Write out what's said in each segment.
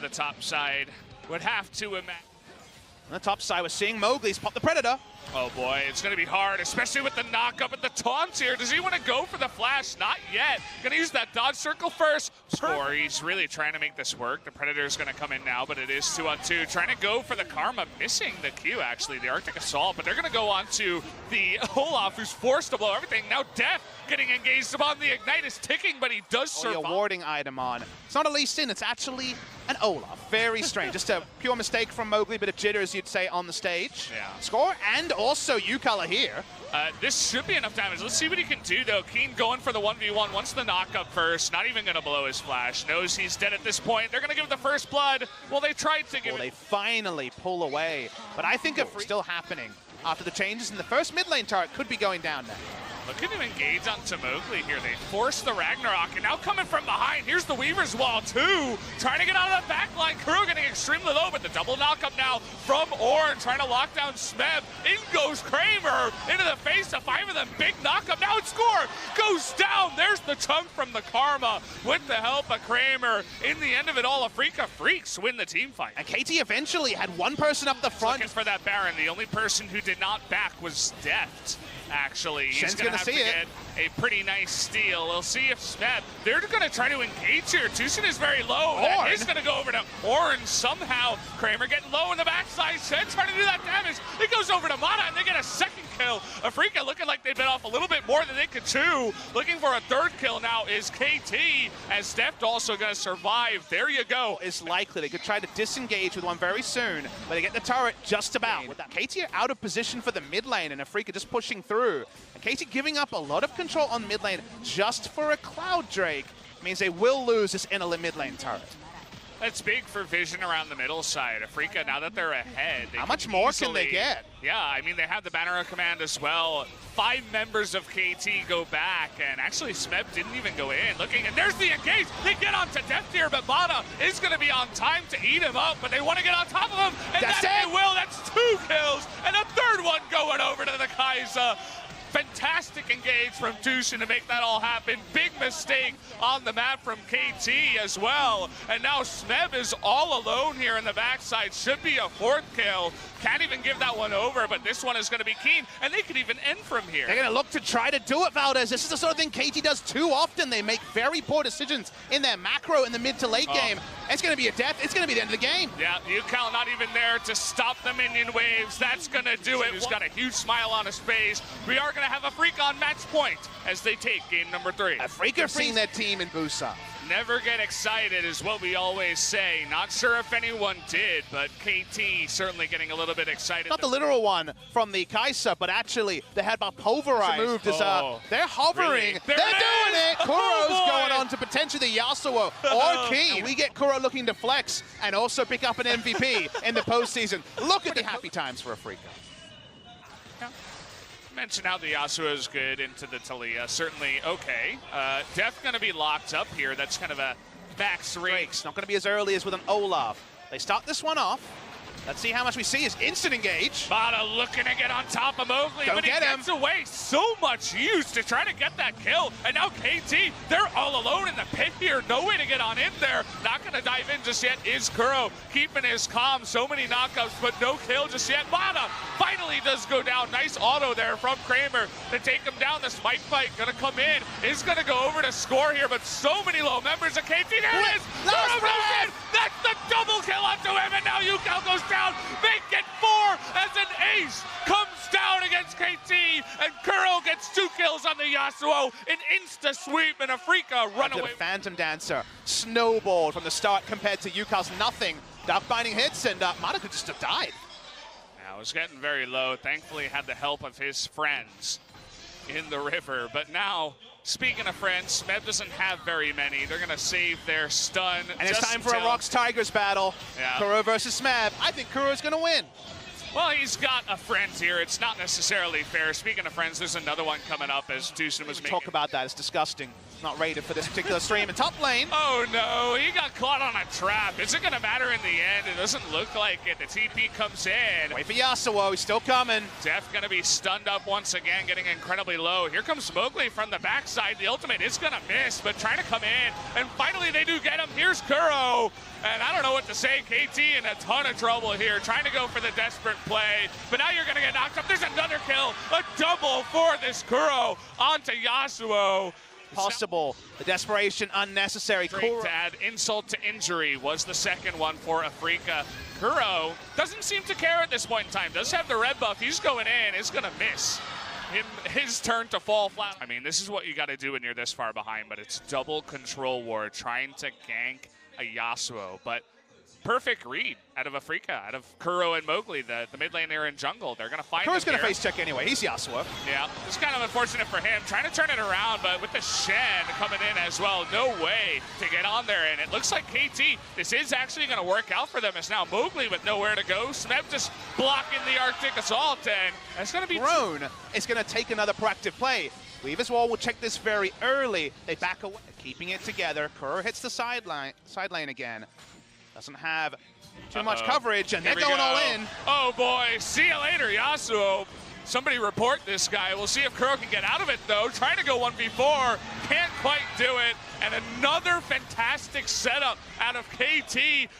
the top side would have to imagine. On the top side, we're seeing Mowgli's pop the Predator. Oh boy, it's going to be hard, especially with the knock-up and the taunts here. Does he want to go for the flash? Not yet. Going to use that dodge circle first. Score, he's really trying to make this work. The Predator's going to come in now, but it is 2-on-2. Trying to go for the Karma, missing the Q, actually, the Arctic Assault, but they're going to go on to the Olaf, who's forced to blow everything. Now Def getting engaged upon the Ignite is ticking, but he does survive. Your warding item on. It's not a Lee Sin, it's actually an Olaf. Very strange. Just a pure mistake from Mowgli, bit of jitters, you'd say, on the stage. Yeah. Score, and also Yukala here. This should be enough damage. Let's see what he can do, though. Keen going for the 1v1. Wants the knock-up first. Not even going to blow his flash. Knows he's dead at this point. They're going to give the first blood. Well, they tried to give it. They finally pull away. But I think it's still happening. After the changes in the first mid lane turret could be going down now. Look at him engage onto Mowgli here. They force the Ragnarok, and now coming from behind, here's the Weaver's Wall, too. Trying to get out of the back line. Kuro getting extremely low, but the double knockup now from Ornn, trying to lock down Smeb. In goes Kramer, into the face of 5 of them. Big knockup, now it's Score. Goes down, there's the chunk from the Karma with the help of Kramer. In the end of it all, Afrika Freaks win the team fight. And KT eventually had one person up the front. Looking for that Baron. The only person who did not back was Deft. Actually, he's Shen's gonna have see to get a pretty nice steal. We'll see if Smeb, they're gonna try to engage here. Tucson is very low. That is gonna go over to Ornn somehow. Kramer getting low in the backside. Shen trying to do that damage. It goes over to Mana, and they get a second kill. Afrika looking like they bit off a little bit more than they could chew. Looking for a third kill now is KT, as Deft also gonna survive. There you go. It's likely they could try to disengage with one very soon, but they get the turret just about. With that, KT are out of position for the mid lane, and Afrika just pushing through. And KT giving up a lot of control on mid lane just for a Cloud Drake means they will lose this inner mid lane turret. That's big for vision around the middle side. Afrika, now that they're ahead, how much more can they get? Yeah, I mean, they have the Banner of Command as well. 5 members of KT go back, and actually Smeb didn't even go in. Looking, and there's the engage. They get onto Death here, but Mana is going to be on time to eat him up, but they want to get on top of him, and they will. That's 2 kills, and a third one going over to the Kai'Sa. Fantastic engage from Tushin to make that all happen. Big mistake on the map from KT as well. And now Smeb is all alone here in the backside. Should be a 4th kill. Can't even give that one over, but this one is going to be keen, and they could even end from here. They're going to look to try to do it, Valdez. This is the sort of thing KT does too often. They make very poor decisions in their macro in the mid to late game. It's going to be a death. It's going to be the end of the game. Yeah, Yukal not even there to stop the minion waves. That's going to do it. He's got a huge smile on his face. We are going to have Afrika on match point as they take game number 3. Afrika seeing their team in Busan. Never get excited is what we always say. Not sure if anyone did, but KT certainly getting a little bit excited. Not the literal one from the Kai'Sa, but actually they had about pulverized. Moved as, they're hovering. Really? They're doing it. Kuro's going on to potentially the Yasuo or Keen. We get Kuro looking to flex and also pick up an MVP in the postseason. Look at the happy times for Afrika. Mention how the Yasuo is good into the Talia. Certainly okay. Def going to be locked up here. That's kind of a max rate. Not going to be as early as with an Olaf. They start this one off. Let's see how much we see is instant engage. Bada looking to get on top of Mowgli, but he gets away. So much use to try to get that kill. And now KT, they're all alone in the pit here. No way to get on in there. Not going to dive in just yet is Kuro. Keeping his calm. So many knockouts, but no kill just yet. Bada finally does go down. Nice auto there from Kramer to take him down. The spike fight going to come in. Is going to go over to Score here, but so many low members of KT. There it is. That's the double kill onto him, and now Yukal goes down. Make it 4 as an ace comes down against KT, and Kuro gets 2 kills on the Yasuo. An insta sweep, and Afrika run away. Phantom Dancer snowballed from the start compared to Yukal's nothing. Dark Binding hits, and Mana could just have died. Now it was getting very low. Thankfully had the help of his friends in the river, but now, speaking of friends, Smeb doesn't have very many. They're going to save their stun. And it's time for a Rocks Tigers battle. Yeah. Kuro versus Smeb. I think Kuro's going to win. Well, he's got a friend here. It's not necessarily fair. Speaking of friends, there's another one coming up as Tucson was making. Talk about that. It's disgusting. not rated for this particular stream. In top lane. Oh no, he got caught on a trap. Is it going to matter in the end? It doesn't look like it. The TP comes in. Wait for Yasuo, he's still coming. Def going to be stunned up once again, getting incredibly low. Here comes Mowgli from the backside. The ultimate is going to miss, but trying to come in. And finally they do get him. Here's Kuro. And I don't know what to say. KT in a ton of trouble here, trying to go for the desperate play. But now you're going to get knocked up. There's another kill. A double for this Kuro onto Yasuo. Possible. The desperation unnecessary. To add insult to injury was the second one for Afrika. Kuro doesn't seem to care at this point in time. Does have the red buff. He's going in. Is going to miss. His turn to fall flat. I mean, this is what you got to do when you're this far behind, but it's double control war, trying to gank a Yasuo. But perfect read out of Afrika, out of Kuro and Mowgli, the mid lane there in jungle. They're going to find Kuro's going to here. face check anyway. He's Yasuo. Yeah, it's kind of unfortunate for him. Trying to turn it around, but with the Shen coming in as well, no way to get on there. And it looks like KT, this is actually going to work out for them. It's now Mowgli with nowhere to go. Smeb just blocking the Arctic Assault, and it's going to be... Roan is going to take another proactive play. Weaver's Wall will check this very early. They back away, keeping it together. Kuro hits the side lane again. Doesn't have too much coverage, and they're going all in. Oh boy, see you later, Yasuo. Somebody report this guy. We'll see if Kuro can get out of it, though. Trying to go 1v4, can't quite do it. And another fantastic setup out of KT.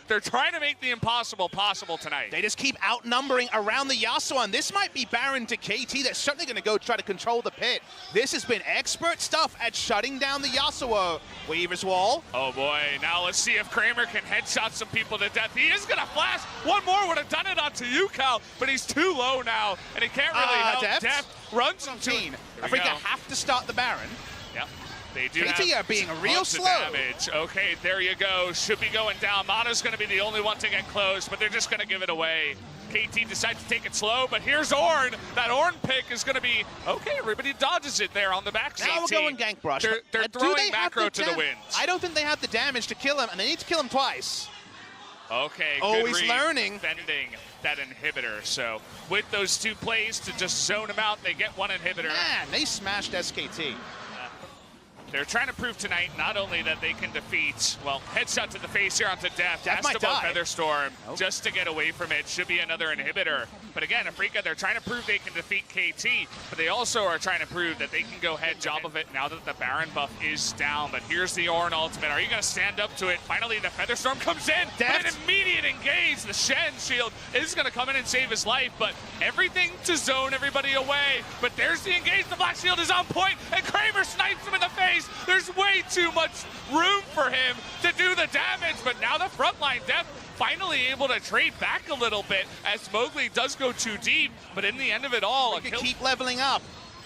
They're trying to make the impossible possible tonight. They just keep outnumbering around the Yasuo, and this might be Baron to KT. They're certainly going to go try to control the pit. This has been expert stuff at shutting down the Yasuo. Weaver's Wall. Oh boy, now let's see if Kramer can headshot some people to death. He is going to flash. One more would have done it onto Yukal, but he's too low now, and he can't really help. Deft runs into it. Afrika have to start the Baron. Yep. They do KT are being real slow. Damage. Okay, there you go. Should be going down. Mana's going to be the only one to get close, but they're just going to give it away. KT decides to take it slow, but here's Ornn. That Ornn pick is going to be, okay, everybody dodges it there on the backside. Now we're going gank brush. They're throwing macro to the wind. I don't think they have the damage to kill him, and they need to kill him twice. Okay, always good learning. Defending that inhibitor. So with those two plays to just zone him out, they get one inhibitor. Man, they smashed SKT. They're trying to prove tonight not only that they can defeat, well, headshot to the face here onto Def. Def might die. Featherstorm just to get away from it. Should be another inhibitor. But again, Afrika, they're trying to prove they can defeat KT, but they also are trying to prove that they can go head job of it now that the Baron buff is down. But here's the Ornn ultimate. Are you going to stand up to it? Finally, the Featherstorm comes in. An immediate engage. The Shen shield is going to come in and save his life, but everything to zone everybody away. But there's the engage. The Black Shield is on point, and Kramer snipes him in the face. There's way too much room for him to do the damage, but now the frontline Def finally able to trade back a little bit as Mowgli does go too deep, but in the end of it all, they keep leveling up.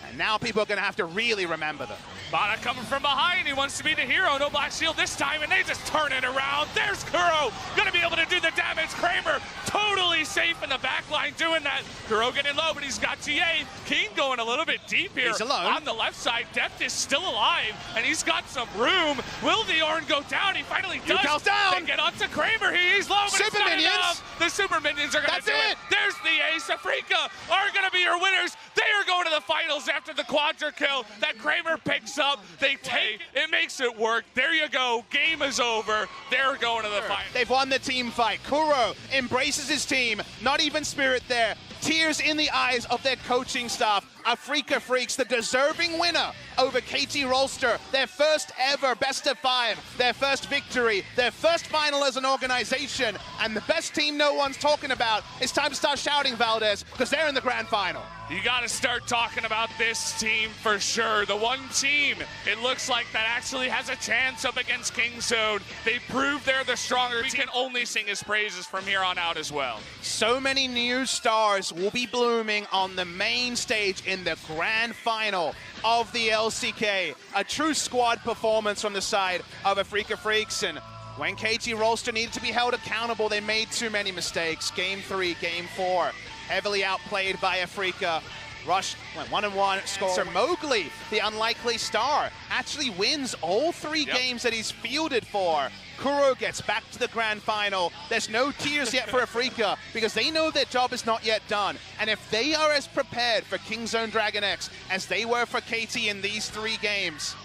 And now people are going to have to really remember them. Mana coming from behind. He wants to be the hero. No Black Shield this time, and they just turn it around. There's Kuro. Going to be able to do the damage. Kramer totally safe in the back line doing that. Kuro getting low, but he's got TA. King going a little bit deep here. He's alone. On the left side, Deft is still alive, and he's got some room. Will the Ornn go down? He finally does. Yukal's down. They get onto Kramer. He's low, but super it's not minions. enough. The super minions are going to do it. There's the ace. Afrika are going to be your winners. They are going to the finals after the quadra kill that Kramer picks up. They take it, makes it work. There you go. Game is over. They're going to the finals. They've won the team fight. Kuro embraces his team. Not even Spirit there. Tears in the eyes of their coaching staff. Afrika Freaks, the deserving winner over KT Rolster. Their first ever best of 5. Their first victory. Their first final as an organization. And the best team no one's talking about. It's time to start shouting, Valdez, because they're in the grand final. You got to start talking about this team for sure. The one team, it looks like, that actually has a chance up against Kingzone. They proved they're the stronger team. We can only sing his praises from here on out as well. So many new stars will be blooming on the main stage in the grand final of the LCK. A true squad performance from the side of Afrika Freaks. And when KT Rolster needed to be held accountable, they made too many mistakes. Game 3, Game 4. Heavily outplayed by Afrika. Rush went 1-1, score. So Mowgli, the unlikely star, actually wins all 3 games that he's fielded for. Kuro gets back to the grand final. There's no tears yet for Afrika because they know their job is not yet done. And if they are as prepared for Kingzone Dragon X as they were for KT in these 3 games,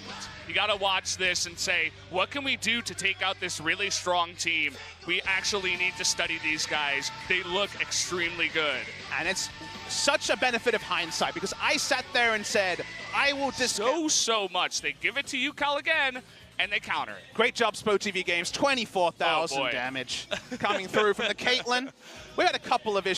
you got to watch this and say, what can we do to take out this really strong team? We actually need to study these guys. They look extremely good. And it's such a benefit of hindsight because I sat there and said, I will just... So much. They give it to you, Cal, again, and they counter it. Great job, Spo TV Games. 24,000 damage coming through from the Caitlyn. We had a couple of issues.